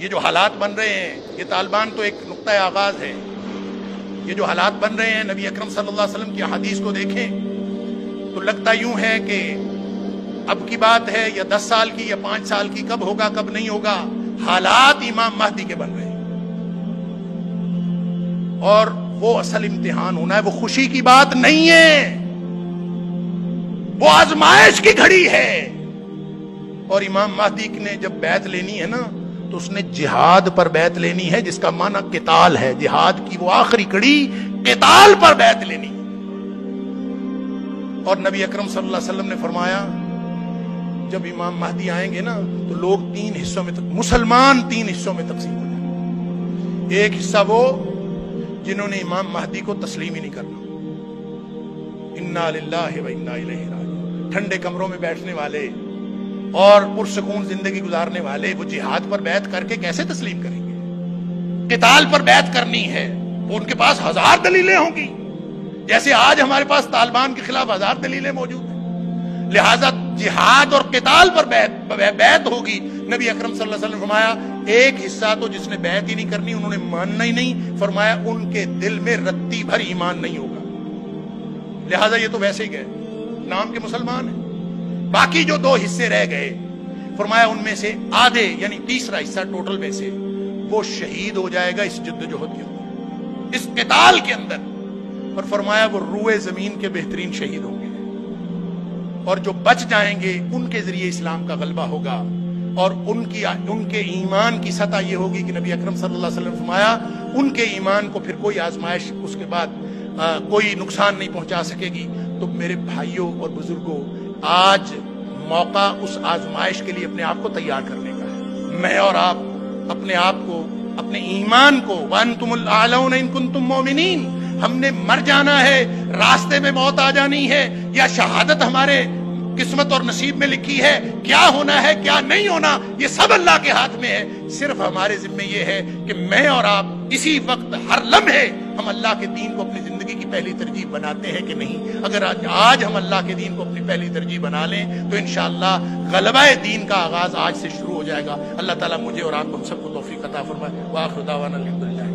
یہ جو حالات بن رہے ہیں، یہ طالبان تو ایک نقطۂ آغاز ہے۔ یہ جو حالات بن رہے ہیں، نبی اکرم صلی اللہ علیہ وسلم کی حدیث کو دیکھیں تو لگتا یوں ہے کہ اب کی بات ہے، یا 10 سال کی یا 5 سال کی، کب ہوگا کب نہیں ہوگا۔ حالات امام مہدی کے بن رہے ہیں، اور وہ اصل امتحان ہونا ہے۔ وہ خوشی کی بات نہیں ہے، وہ آزمائش کی گھڑی ہے۔ اور امام مہدی نے جب بیعت لینی ہے نا، تو اس نے جہاد پر بیعت لینی ہے، جس کا معنی قتال ہے۔ جہاد کی وہ آخری کڑی، قتال پر بیعت لینی ہے۔ اور نبی اکرم صلی اللہ علیہ وسلم نے فرمایا، جب امام مہدی آئیں گے نا تو لوگ 3 حصوں میں مسلمان 3 حصوں میں تقسیم ہو جائیں گے۔ ایک حصہ وہ جنہوں نے امام مہدی کو تسلیم ہی نہیں کرنا، انا للہ و انا الیہ راجعون، ٹھنڈے کمروں میں بیٹھنے والے اور پرسکون زندگی گزارنے والے، وہ جہاد پر بیعت کر کے کیسے تسلیم کریں گے؟ قتال پر بیعت کرنی ہے، وہ ان کے پاس 1000 دلیلیں ہوں گی، جیسے آج ہمارے پاس طالبان کے خلاف 1000 دلیلیں موجود ہیں۔ لہذا جہاد اور قتال پر بیعت ہوگی۔ نبی اکرم صلی اللہ علیہ وسلم نے فرمایا، ایک حصہ تو جس نے بیعت ہی نہیں کرنی، انہوں نے ماننا ہی نہیں، فرمایا ان کے دل میں رتی بھر ایمان نہیں ہوگا۔ لہذا یہ تو ویسے ہی گئے، نام کے مسلمان ہیں۔ باقی جو 2 حصے رہ گئے، فرمایا ان میں سے آدھے، یعنی تیسرا حصہ ٹوٹل میں سے، وہ شہید ہو جائے گا اس جدوجہد کے اندر، اس قتال کے اندر۔ اور فرمایا وہ روئے زمین کے بہترین شہید ہوں گے، اور جو بچ جائیں گے ان کے ذریعے اسلام کا غلبہ ہوگا، اور ان کے ایمان کی سطح یہ ہوگی کہ نبی اکرم صلی اللہ علیہ وسلم فرمایا ان کے ایمان کو پھر کوئی آزمائش اس کے بعد کوئی نقصان نہیں پہنچا سکے گی۔ تو میرے بھائیوں اور بزرگوں، آج موقع اس آزمائش کے لیے اپنے آپ کو تیار کرنے کا ہے۔ میں اور آپ اپنے آپ کو، اپنے ایمان کو، وَأَنْتُمُ الْأَعْلَوْنَ إِن كُنتُم مُؤْمِنِينَ، ہم نے مر جانا ہے، راستے میں موت آ جانی ہے، یا شہادت ہمارے قسمت اور نصیب میں لکھی ہے، کیا ہونا ہے کیا نہیں ہونا یہ سب اللہ کے ہاتھ میں ہے۔ صرف ہمارے ذمہ یہ ہے کہ میں اور آپ اسی وقت ہر لمحے ہم اللہ کے دین کو اپنی زندگی کی پہلی ترجیح بناتے ہیں کہ نہیں۔ اگر آج ہم اللہ کے دین کو اپنی پہلی ترجیح بنا لیں تو انشاءاللہ غلبہ دین کا آغاز آج سے شروع ہو جائے گا۔ اللہ تعالیٰ مجھے اور آپ کو ہم سب کو توفیق عطا فرمائے۔ وآخر دعوانا الحمدللہ۔